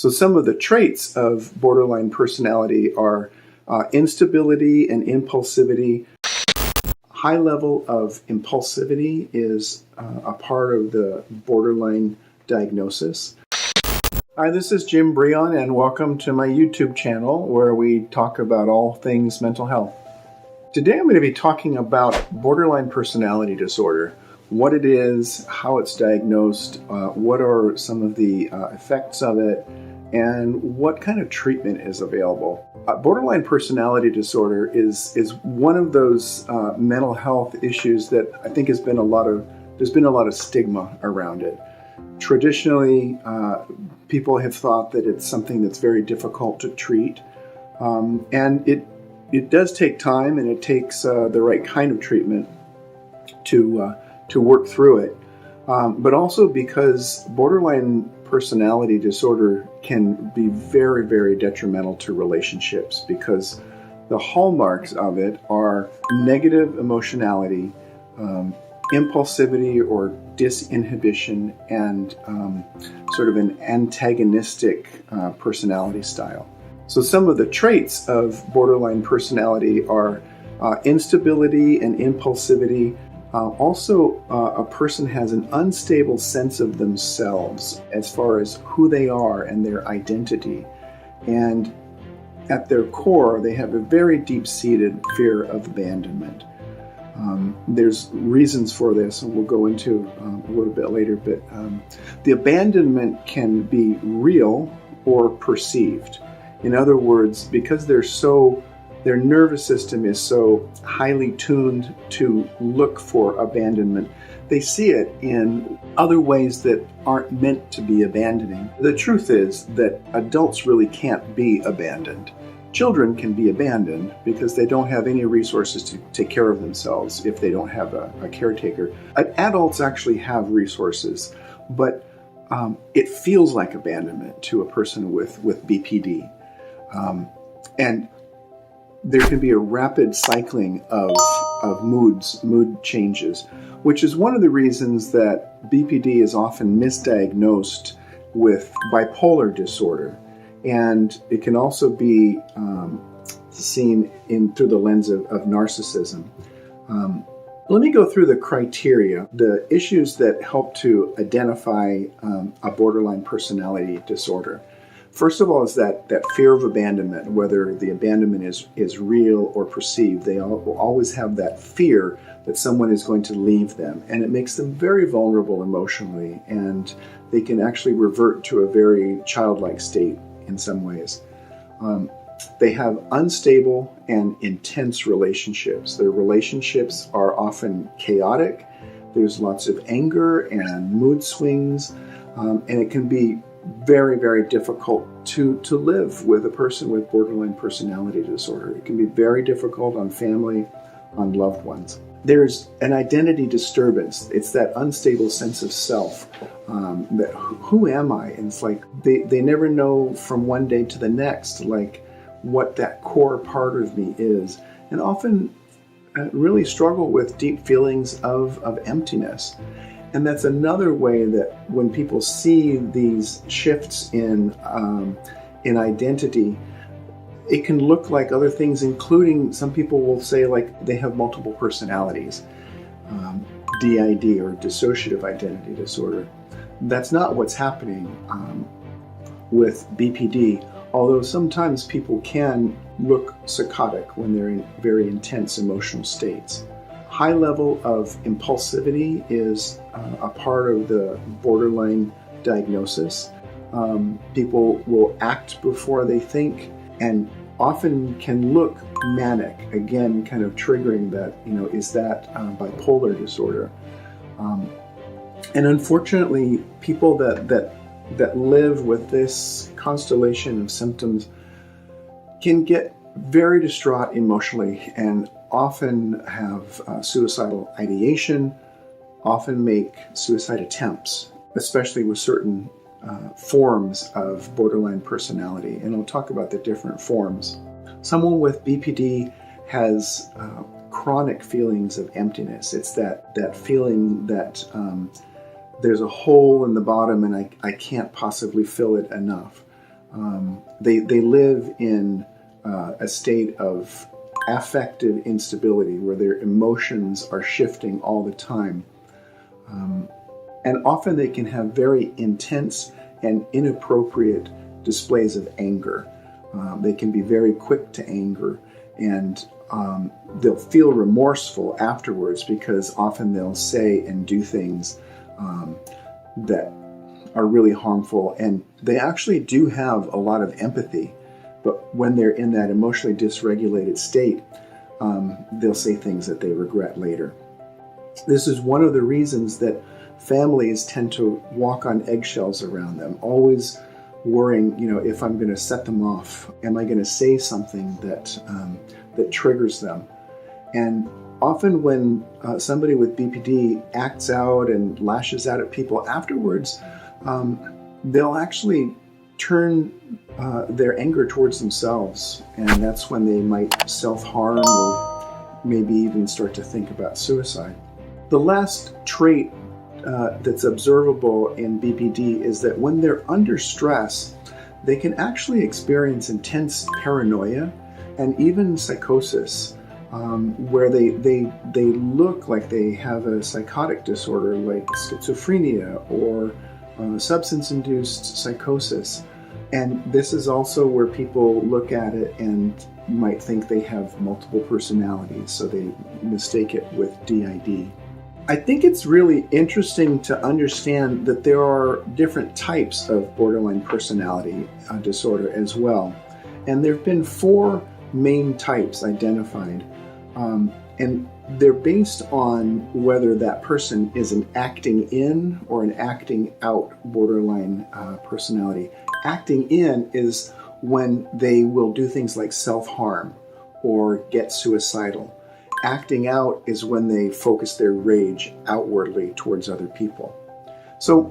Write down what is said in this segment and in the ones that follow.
So some of the traits of borderline personality are instability and impulsivity. High level of impulsivity is a part of the borderline diagnosis. Hi, this is Jim Brillon, and welcome to my YouTube channel where we talk about all things mental health. Today I'm going to be talking about borderline personality disorder, what it is, how it's diagnosed, what are some of the effects of it, and what kind of treatment is available. Borderline personality disorder is one of those mental health issues that I think there's been a lot of stigma around it. Traditionally, people have thought that it's something that's very difficult to treat, and it does take time, and it takes the right kind of treatment to work through it. But also because borderline personality disorder can be very, very detrimental to relationships, because the hallmarks of it are negative emotionality, impulsivity or disinhibition, and sort of an antagonistic personality style. So some of the traits of borderline personality are instability and impulsivity. Also, a person has an unstable sense of themselves as far as who they are and their identity. And at their core, they have a very deep-seated fear of abandonment. There's reasons for this, and we'll go into a little bit later, but the abandonment can be real or perceived. In other words, because their nervous system is so highly tuned to look for abandonment, they see it in other ways that aren't meant to be abandoning. The truth is that adults really can't be abandoned. Children can be abandoned because they don't have any resources to take care of themselves if they don't have a caretaker. Adults actually have resources, but it feels like abandonment to a person with BPD. And there can be a rapid cycling of mood changes, which is one of the reasons that BPD is often misdiagnosed with bipolar disorder. And it can also be seen through the lens of narcissism. Let me go through the criteria, the issues that help to identify a borderline personality disorder. First of all is that fear of abandonment, whether the abandonment is real or perceived. They will always have that fear that someone is going to leave them, and it makes them very vulnerable emotionally, and they can actually revert to a very childlike state in some ways. They have unstable and intense relationships. Their relationships are often chaotic. There's lots of anger and mood swings, and it can be very, very difficult to live with a person with borderline personality disorder. It can be very difficult on family, on loved ones. There's an identity disturbance. It's that unstable sense of self. That who am I? And it's like they never know from one day to the next, like what that core part of me is, and often really struggle with deep feelings of emptiness. And that's another way that when people see these shifts in identity, it can look like other things, including some people will say like they have multiple personalities, DID or dissociative identity disorder. That's not what's happening with BPD, although sometimes people can look psychotic when they're in very intense emotional states. High level of impulsivity is a part of the borderline diagnosis. People will act before they think and often can look manic, again, kind of triggering that, is that bipolar disorder? And unfortunately, people that live with this constellation of symptoms can get very distraught emotionally and often have suicidal ideation, often make suicide attempts, especially with certain forms of borderline personality. And I'll talk about the different forms. Someone with BPD has chronic feelings of emptiness. It's that feeling that there's a hole in the bottom and I can't possibly fill it enough. They live in a state of affective instability where their emotions are shifting all the time. And often they can have very intense and inappropriate displays of anger. They can be very quick to anger, and they'll feel remorseful afterwards because often they'll say and do things that are really harmful, and they actually do have a lot of empathy, but when they're in that emotionally dysregulated state, they'll say things that they regret later. This is one of the reasons that families tend to walk on eggshells around them, always worrying, if I'm going to set them off, am I going to say something that triggers them? And often when somebody with BPD acts out and lashes out at people afterwards, they'll actually turn their anger towards themselves, and that's when they might self-harm or maybe even start to think about suicide. The last trait that's observable in BPD is that when they're under stress, they can actually experience intense paranoia and even psychosis, where they look like they have a psychotic disorder like schizophrenia or substance-induced psychosis. And this is also where people look at it and might think they have multiple personalities, so they mistake it with DID. I think it's really interesting to understand that there are different types of borderline personality disorder as well. And there have been 4 main types identified. And they're based on whether that person is an acting in or an acting out borderline personality. Acting in is when they will do things like self-harm or get suicidal. Acting out is when they focus their rage outwardly towards other people. So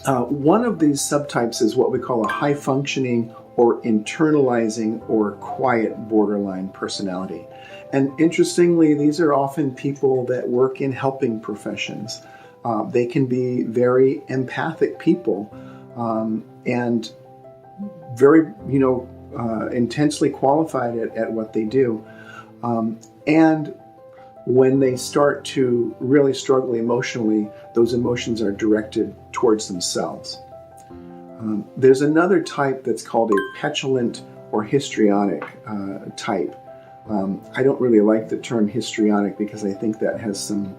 one of these subtypes is what we call a high-functioning or internalizing or quiet borderline personality. And interestingly, these are often people that work in helping professions. They can be very empathic people and very, intensely qualified at what they do. And when they start to really struggle emotionally, those emotions are directed towards themselves. There's another type that's called a petulant or histrionic type. I don't really like the term histrionic because I think that has some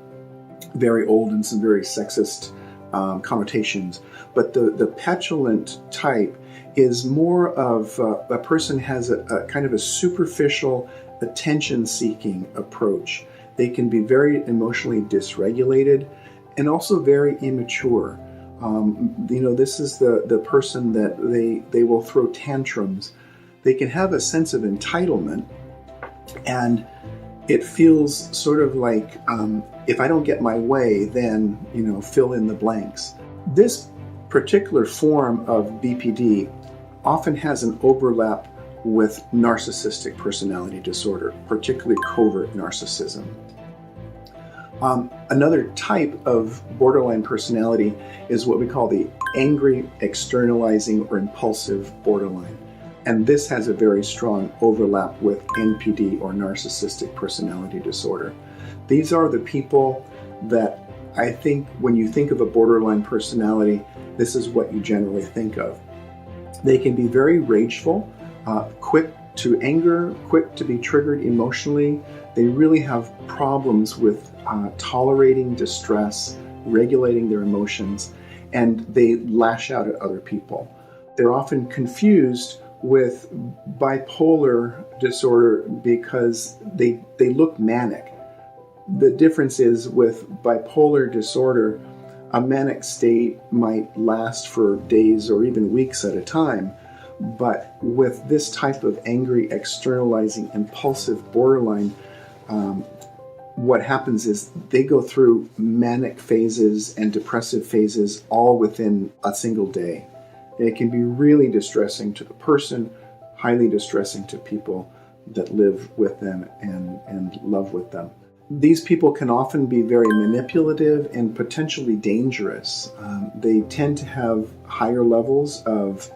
very old and some very sexist connotations. But the petulant type is more of a person has a kind of a superficial, attention-seeking approach. They can be very emotionally dysregulated and also very immature. This is the person that they will throw tantrums. They can have a sense of entitlement, and it feels sort of like if I don't get my way, then fill in the blanks. This particular form of BPD often has an overlap with narcissistic personality disorder, particularly covert narcissism. Another type of borderline personality is what we call the angry, externalizing, or impulsive borderline. And this has a very strong overlap with NPD or narcissistic personality disorder. These are the people that I think when you think of a borderline personality, this is what you generally think of. They can be very rageful, quick to anger, quick to be triggered emotionally. They really have problems with tolerating distress, regulating their emotions, and they lash out at other people. They're often confused with bipolar disorder because they look manic. The difference is with bipolar disorder, a manic state might last for days or even weeks at a time. But with this type of angry, externalizing, impulsive borderline, what happens is they go through manic phases and depressive phases all within a single day. It can be really distressing to the person, highly distressing to people that live with them and love with them. These people can often be very manipulative and potentially dangerous. They tend to have higher levels of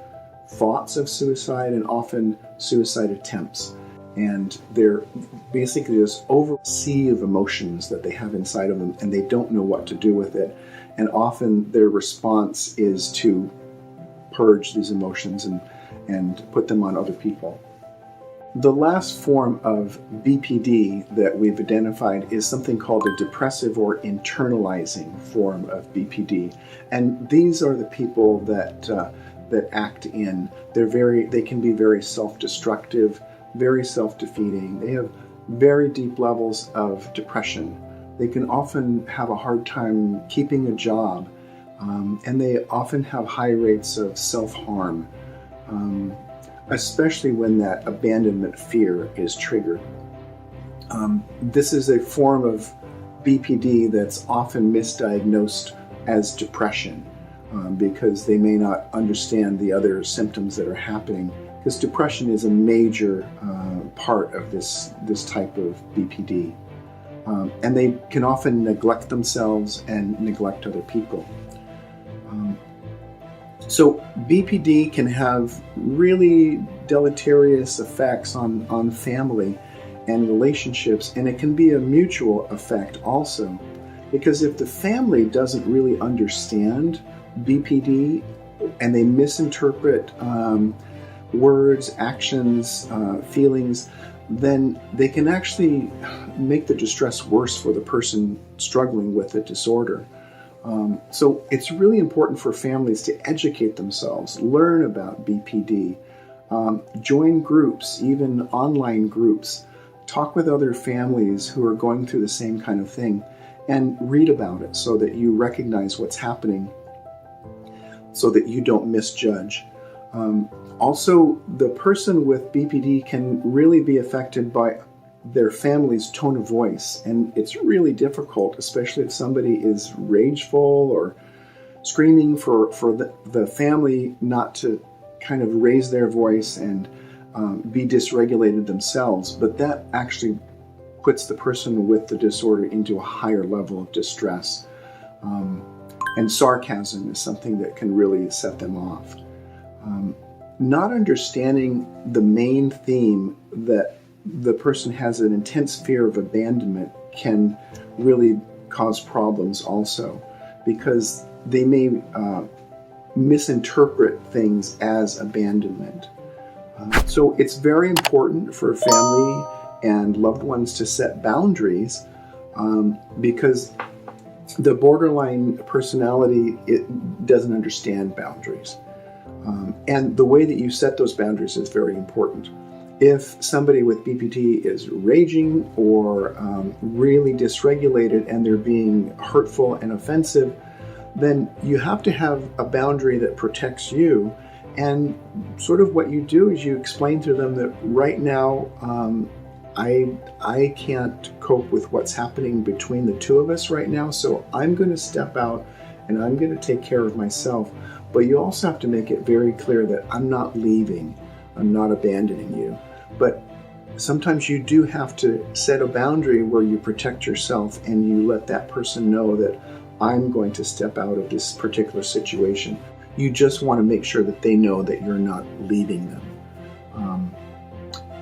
thoughts of suicide and often suicide attempts. And they're basically this over sea of emotions that they have inside of them, and they don't know what to do with it. And often their response is to purge these emotions and put them on other people. The last form of BPD that we've identified is something called a depressive or internalizing form of BPD. And these are the people that act in. They can be very self-destructive, very self-defeating. They have very deep levels of depression. They can often have a hard time keeping a job, and they often have high rates of self-harm, especially when that abandonment fear is triggered. This is a form of BPD that's often misdiagnosed as depression because they may not understand the other symptoms that are happening, because depression is a major part of this type of BPD. And they can often neglect themselves and neglect other people. So BPD can have really deleterious effects on family and relationships, and it can be a mutual effect also, because if the family doesn't really understand BPD and they misinterpret words, actions, feelings, then they can actually make the distress worse for the person struggling with the disorder. So it's really important for families to educate themselves, learn about BPD, join groups, even online groups, talk with other families who are going through the same kind of thing, and read about it so that you recognize what's happening, so that you don't misjudge. Also, the person with BPD can really be affected by their family's tone of voice, and it's really difficult, especially if somebody is rageful or screaming for the family not to kind of raise their voice and be dysregulated themselves. But that actually puts the person with the disorder into a higher level of distress. And sarcasm is something that can really set them off. Not understanding the main theme that the person has an intense fear of abandonment can really cause problems also, because they may misinterpret things as abandonment. So it's very important for family and loved ones to set boundaries, because the borderline personality, it doesn't understand boundaries. And the way that you set those boundaries is very important. If somebody with BPD is raging or really dysregulated and they're being hurtful and offensive, then you have to have a boundary that protects you. And sort of what you do is you explain to them that right now, I can't cope with what's happening between the two of us right now, so I'm going to step out and I'm going to take care of myself. But you also have to make it very clear that I'm not leaving, I'm not abandoning you. But sometimes you do have to set a boundary where you protect yourself and you let that person know that I'm going to step out of this particular situation. You just want to make sure that they know that you're not leaving them.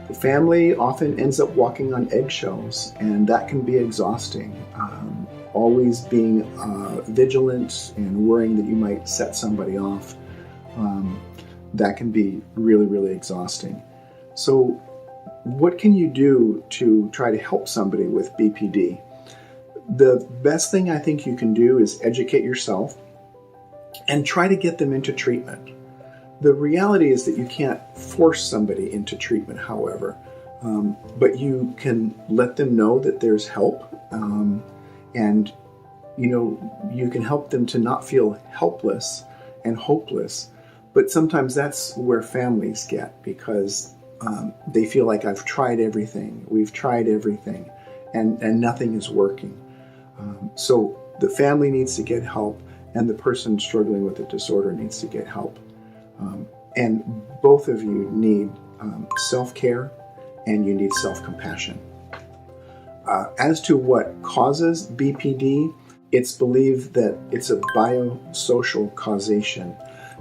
The family often ends up walking on eggshells, and that can be exhausting. Always being vigilant and worrying that you might set somebody off, that can be really, really exhausting. So what can you do to try to help somebody with BPD? The best thing I think you can do is educate yourself and try to get them into treatment. The reality is that you can't force somebody into treatment, however, but you can let them know that there's help, and you can help them to not feel helpless and hopeless. But sometimes that's where families get, because they feel like we've tried everything, and nothing is working. So the family needs to get help, and the person struggling with the disorder needs to get help. And both of you need self-care, and you need self-compassion. As to what causes BPD, it's believed that it's a biosocial causation.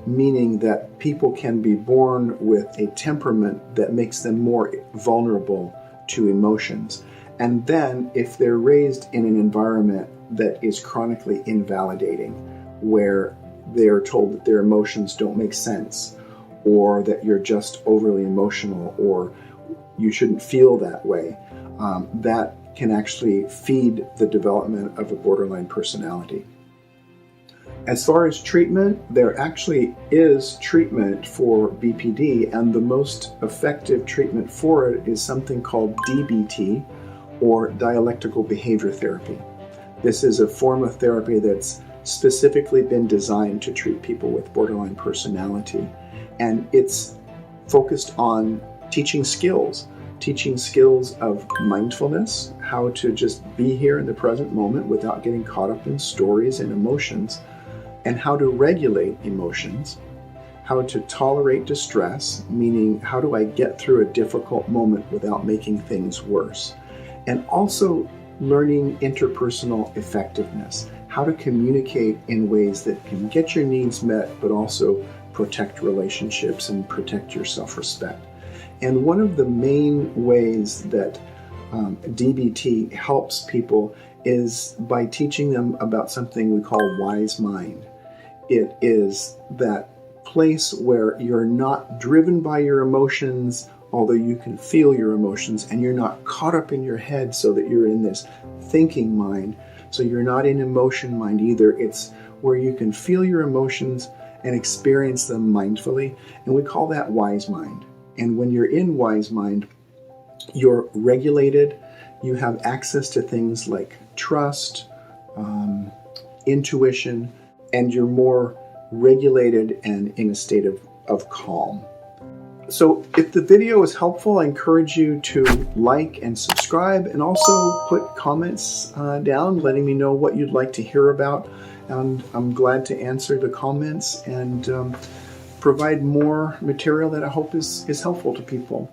meaning that people can be born with a temperament that makes them more vulnerable to emotions. And then if they're raised in an environment that is chronically invalidating, where they're told that their emotions don't make sense, or that you're just overly emotional, or you shouldn't feel that way, that can actually feed the development of a borderline personality. As far as treatment, there actually is treatment for BPD, and the most effective treatment for it is something called DBT, or Dialectical Behavior Therapy. This is a form of therapy that's specifically been designed to treat people with borderline personality, and it's focused on teaching skills of mindfulness, how to just be here in the present moment without getting caught up in stories and emotions, and how to regulate emotions, how to tolerate distress, meaning how do I get through a difficult moment without making things worse, and also learning interpersonal effectiveness, how to communicate in ways that can get your needs met but also protect relationships and protect your self-respect. And one of the main ways that DBT helps people is by teaching them about something we call wise mind. It is that place where you're not driven by your emotions, although you can feel your emotions, and you're not caught up in your head so that you're in this thinking mind. So you're not in emotion mind either. It's where you can feel your emotions and experience them mindfully, and we call that wise mind. And when you're in wise mind, you're regulated, you have access to things like trust, intuition, and you're more regulated and in a state of calm. So if the video is helpful, I encourage you to like and subscribe, and also put comments down letting me know what you'd like to hear about. And I'm glad to answer the comments and provide more material that I hope is helpful to people.